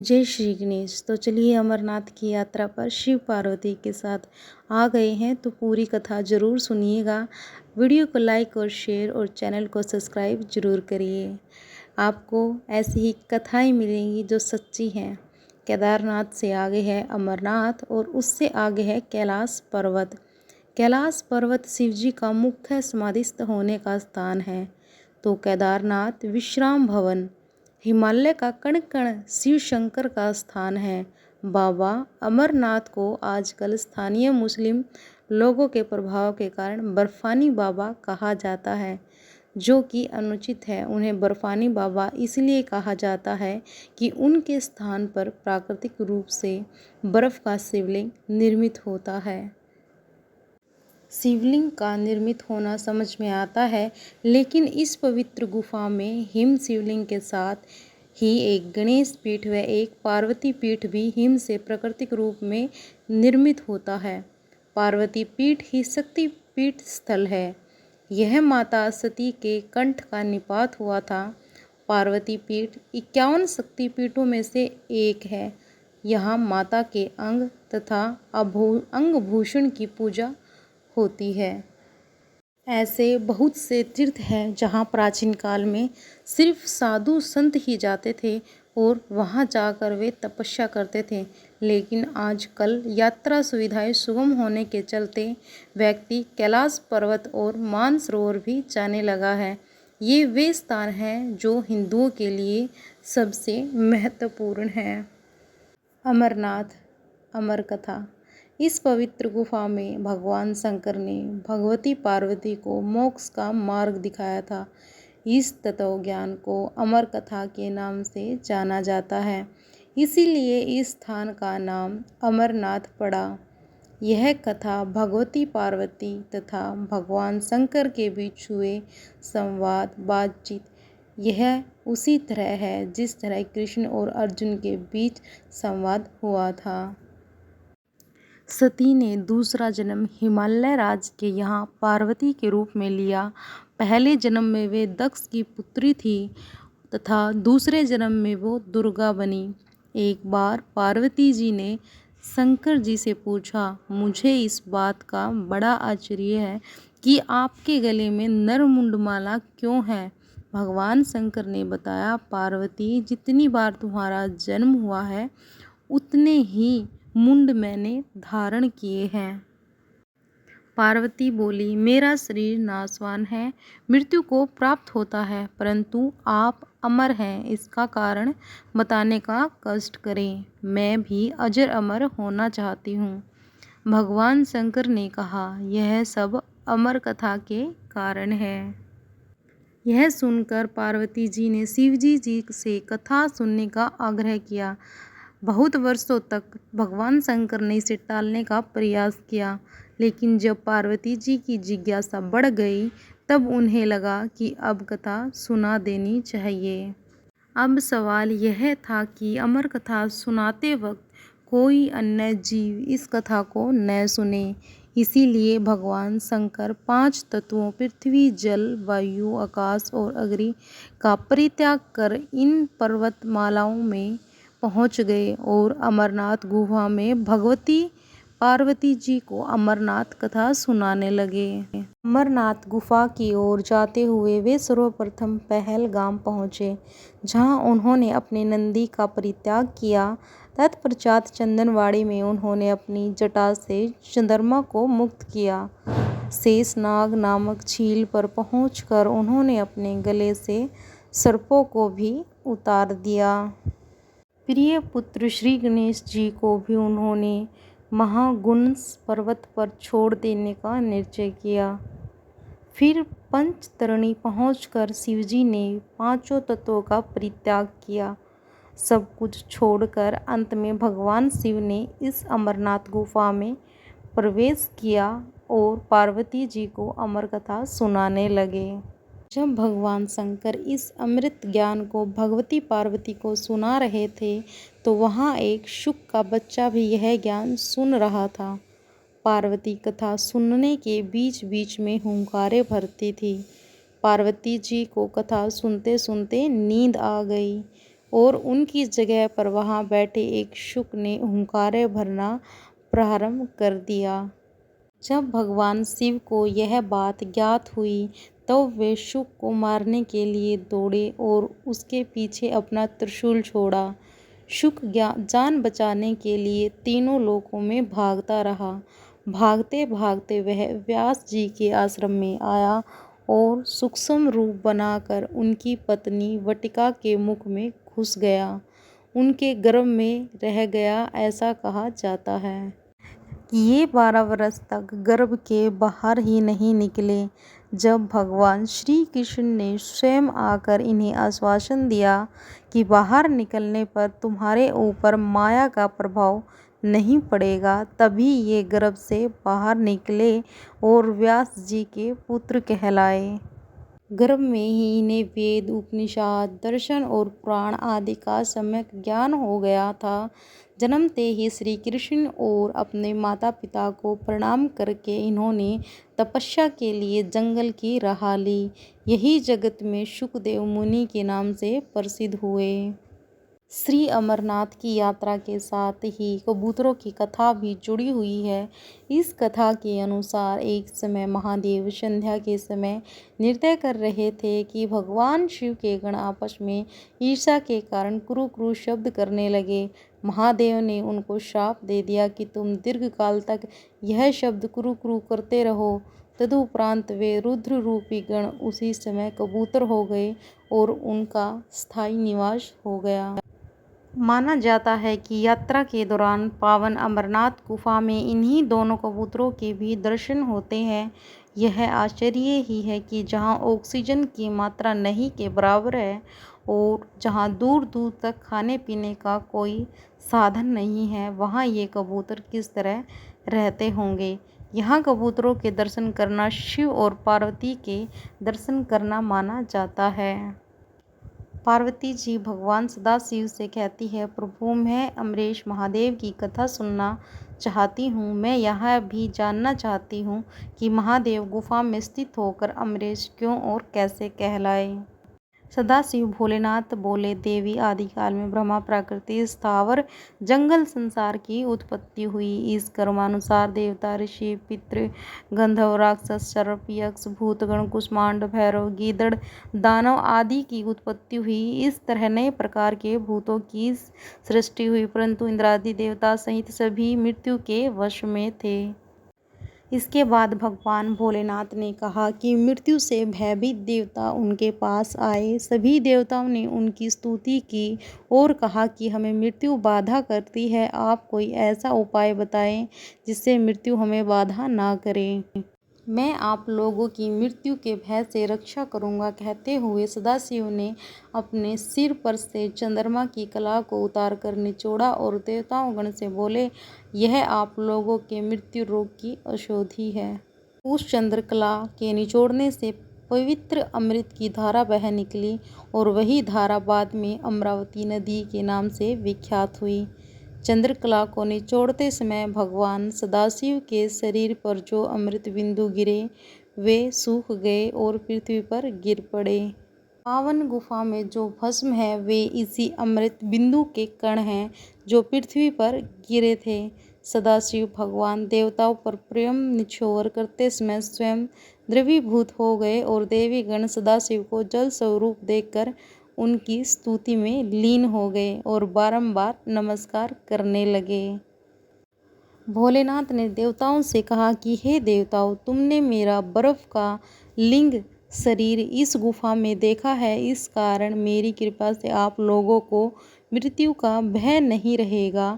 जय श्री गणेश। तो चलिए अमरनाथ की यात्रा पर शिव पार्वती के साथ आ गए हैं, तो पूरी कथा ज़रूर सुनिएगा। वीडियो को लाइक और शेयर और चैनल को सब्सक्राइब ज़रूर करिए। आपको ऐसी ही कथाएं मिलेंगी जो सच्ची हैं। केदारनाथ से आगे है अमरनाथ और उससे आगे है कैलाश पर्वत। कैलाश पर्वत शिव जी का मुख्य समाधिस्थ होने का स्थान है। तो केदारनाथ विश्राम भवन हिमालय का कण कण शिव शंकर का स्थान है। बाबा अमरनाथ को आजकल स्थानीय मुस्लिम लोगों के प्रभाव के कारण बर्फानी बाबा कहा जाता है, जो कि अनुचित है। उन्हें बर्फानी बाबा इसलिए कहा जाता है कि उनके स्थान पर प्राकृतिक रूप से बर्फ का शिवलिंग निर्मित होता है। शिवलिंग का निर्मित होना समझ में आता है, लेकिन इस पवित्र गुफा में हिम शिवलिंग के साथ ही एक गणेश पीठ व एक पार्वती पीठ भी हिम से प्राकृतिक रूप में निर्मित होता है। पार्वती पीठ ही शक्ति पीठ स्थल है। यह माता सती के कंठ का निपात हुआ था। पार्वती पीठ 51 शक्ति पीठों में से एक है। यहाँ माता के अंग तथा अंग भूषण की पूजा होती है। ऐसे बहुत से तीर्थ हैं जहाँ प्राचीन काल में सिर्फ साधु संत ही जाते थे और वहाँ जाकर वे तपस्या करते थे, लेकिन आजकल यात्रा सुविधाएं सुगम होने के चलते व्यक्ति कैलाश पर्वत और मानसरोवर भी जाने लगा है। ये वे स्थान हैं जो हिंदुओं के लिए सबसे महत्वपूर्ण हैं। अमरनाथ अमर कथा। इस पवित्र गुफा में भगवान शंकर ने भगवती पार्वती को मोक्ष का मार्ग दिखाया था। इस तत्व ज्ञान को अमर कथा के नाम से जाना जाता है, इसीलिए इस स्थान का नाम अमरनाथ पड़ा। यह कथा भगवती पार्वती तथा भगवान शंकर के बीच हुए संवाद बातचीत यह उसी तरह है जिस तरह कृष्ण और अर्जुन के बीच संवाद हुआ था। सती ने दूसरा जन्म हिमालय राज्य के यहाँ पार्वती के रूप में लिया। पहले जन्म में वे दक्ष की पुत्री थी तथा दूसरे जन्म में वो दुर्गा बनी। एक बार पार्वती जी ने शंकर जी से पूछा, मुझे इस बात का बड़ा आश्चर्य है कि आपके गले में नरमुंडमाला क्यों है। भगवान शंकर ने बताया, पार्वती जितनी बार तुम्हारा जन्म हुआ है उतने ही मुंड मैंने धारण किए हैं। पार्वती बोली, मेरा शरीर नाशवान है, मृत्यु को प्राप्त होता है, परंतु आप अमर हैं, इसका कारण बताने का कष्ट करें। मैं भी अजर अमर होना चाहती हूँ। भगवान शंकर ने कहा, यह सब अमर कथा के कारण है। यह सुनकर पार्वती जी ने शिवजी जी से कथा सुनने का आग्रह किया। बहुत वर्षों तक भगवान शंकर ने इसे टालने का प्रयास किया, लेकिन जब पार्वती जी की जिज्ञासा बढ़ गई तब उन्हें लगा कि अब कथा सुना देनी चाहिए। अब सवाल यह था कि अमर कथा सुनाते वक्त कोई अन्य जीव इस कथा को न सुने। इसीलिए भगवान शंकर 5 तत्वों पृथ्वी, जल, वायु, आकाश और अग्नि का परित्याग कर इन पर्वतमालाओं में पहुंच गए और अमरनाथ गुफा में भगवती पार्वती जी को अमरनाथ कथा सुनाने लगे। अमरनाथ गुफा की ओर जाते हुए वे सर्वप्रथम पहलगाम पहुँचे, जहां उन्होंने अपने नंदी का परित्याग किया। तत्पश्चात चंदनवाड़ी में उन्होंने अपनी जटा से चंद्रमा को मुक्त किया। शेषनाग नामक झील पर पहुंचकर उन्होंने अपने गले से सर्पों को भी उतार दिया। प्रिय पुत्र श्री गणेश जी को भी उन्होंने महागुंस पर्वत पर छोड़ देने का निश्चय किया। फिर पंचतरणी पहुंचकर शिवजी ने 5 तत्वों का परित्याग किया। सब कुछ छोड़कर अंत में भगवान शिव ने इस अमरनाथ गुफा में प्रवेश किया और पार्वती जी को अमर कथा सुनाने लगे। जब भगवान शंकर इस अमृत ज्ञान को भगवती पार्वती को सुना रहे थे तो वहाँ एक शुक का बच्चा भी यह ज्ञान सुन रहा था। पार्वती कथा सुनने के बीच बीच में हुंकारे भरती थी। पार्वती जी को कथा सुनते सुनते नींद आ गई। और उनकी जगह पर वहाँ बैठे एक शुक ने हुंकारे भरना प्रारंभ कर दिया। जब भगवान शिव को यह बात ज्ञात हुई तो वे शुक को मारने के लिए दौड़े और उसके पीछे अपना त्रिशूल छोड़ा। शुक जान बचाने के लिए तीनों लोकों में भागता रहा। भागते भागते वह व्यास जी के आश्रम में आया और सूक्ष्म रूप बनाकर उनकी पत्नी वटिका के मुख में घुस गया, उनके गर्भ में रह गया, ऐसा कहा जाता है। ये 12 वर्ष तक गर्भ के बाहर ही नहीं निकले। जब भगवान श्री कृष्ण ने स्वयं आकर इन्हें आश्वासन दिया कि बाहर निकलने पर तुम्हारे ऊपर माया का प्रभाव नहीं पड़ेगा, तभी ये गर्भ से बाहर निकले और व्यास जी के पुत्र कहलाए। गर्भ में ही इन्हें वेद, उपनिषद, दर्शन और पुराण आदि का सम्यक ज्ञान हो गया था। जन्मते ही श्री कृष्ण और अपने माता पिता को प्रणाम करके इन्होंने तपस्या के लिए जंगल की राह ली। यही जगत में शुकदेव मुनि के नाम से प्रसिद्ध हुए। श्री अमरनाथ की यात्रा के साथ ही कबूतरों की कथा भी जुड़ी हुई है। इस कथा के अनुसार एक समय महादेव संध्या के समय नृत्य कर रहे थे कि भगवान शिव के गण आपस में ईर्ष्या के कारण क्रू क्रू शब्द करने लगे। महादेव ने उनको श्राप दे दिया कि तुम दीर्घकाल तक यह शब्द क्रू क्रू करते रहो। तदुपरांत वे रुद्र रूपी गण उसी समय कबूतर हो गए और उनका स्थायी निवास हो गया। माना जाता है कि यात्रा के दौरान पावन अमरनाथ गुफा में इन्हीं दोनों कबूतरों के भी दर्शन होते हैं। यह आश्चर्य ही है कि जहां ऑक्सीजन की मात्रा नहीं के बराबर है और जहां दूर दूर तक खाने पीने का कोई साधन नहीं है, वहां ये कबूतर किस तरह रहते होंगे। यहाँ कबूतरों के दर्शन करना शिव और पार्वती के दर्शन करना माना जाता है। पार्वती जी भगवान सदाशिव से कहती है, प्रभु मैं अमरीश महादेव की कथा सुनना चाहती हूँ। मैं यह भी जानना चाहती हूँ कि महादेव गुफा में स्थित होकर अमरीश क्यों और कैसे कहलाए। सदाशिव भोलेनाथ बोले, देवी आदिकाल में ब्रह्मा प्रकृति स्थावर जंगल संसार की उत्पत्ति हुई। इस कर्मानुसार देवता, ऋषि, पितृ, गंधर्व, राक्षस, सर्प, यक्ष, भूतगण, कुष्मांड, भैरव, गीदड़, दानव आदि की उत्पत्ति हुई। इस तरह नए प्रकार के भूतों की सृष्टि हुई, परंतु इंद्रादि देवता सहित सभी मृत्यु के वश में थे। इसके बाद भगवान भोलेनाथ ने कहा कि मृत्यु से भयभीत देवता उनके पास आए। सभी देवताओं ने उनकी स्तुति की और कहा कि हमें मृत्यु बाधा करती है, आप कोई ऐसा उपाय बताएं जिससे मृत्यु हमें बाधा ना करे। मैं आप लोगों की मृत्यु के भय से रक्षा करूंगा। कहते हुए सदाशिव ने अपने सिर पर से चंद्रमा की कला को उतार कर निचोड़ा और देवताओं गण से बोले, यह आप लोगों के मृत्यु रोग की औषधि है। उस चंद्रकला के निचोड़ने से पवित्र अमृत की धारा बह निकली और वही धारा बाद में अमरावती नदी के नाम से विख्यात हुई। चंद्रकला को निचोड़ते समय भगवान सदाशिव के शरीर पर जो अमृत बिंदु गिरे वे सूख गए और पृथ्वी पर गिर पड़े। पावन गुफा में जो भस्म है वे इसी अमृत बिंदु के कण हैं जो पृथ्वी पर गिरे थे। सदाशिव भगवान देवताओं पर प्रेम निछोवर करते समय स्वयं द्रवीभूत हो गए और देवी गण सदाशिव को जल स्वरूप देखकर उनकी स्तुति में लीन हो गए और बारंबार नमस्कार करने लगे। भोलेनाथ ने देवताओं से कहा कि हे देवताओं, तुमने मेरा बर्फ का लिंग शरीर इस गुफा में देखा है, इस कारण मेरी कृपा से आप लोगों को मृत्यु का भय नहीं रहेगा।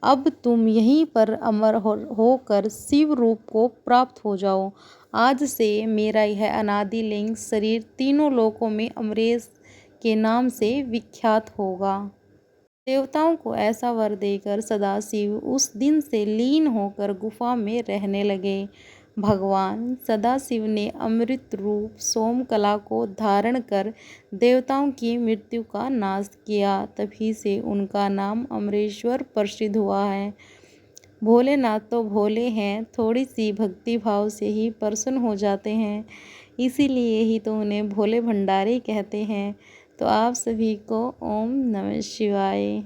अब तुम यहीं पर अमर होकर शिव रूप को प्राप्त हो जाओ। आज से मेरा यह अनादि लिंग शरीर तीनों लोकों में अमरेश के नाम से विख्यात होगा। देवताओं को ऐसा वर देकर सदाशिव उस दिन से लीन होकर गुफा में रहने लगे। भगवान सदाशिव ने अमृत रूप सोमकला को धारण कर देवताओं की मृत्यु का नाश किया। तभी से उनका नाम अमरेश्वर प्रसिद्ध हुआ है। भोलेनाथ तो भोले हैं, थोड़ी सी भक्ति भाव से ही प्रसन्न हो जाते हैं, इसीलिए ही तो उन्हें भोले भंडारी कहते हैं। तो आप सभी को ओम नमः शिवाय।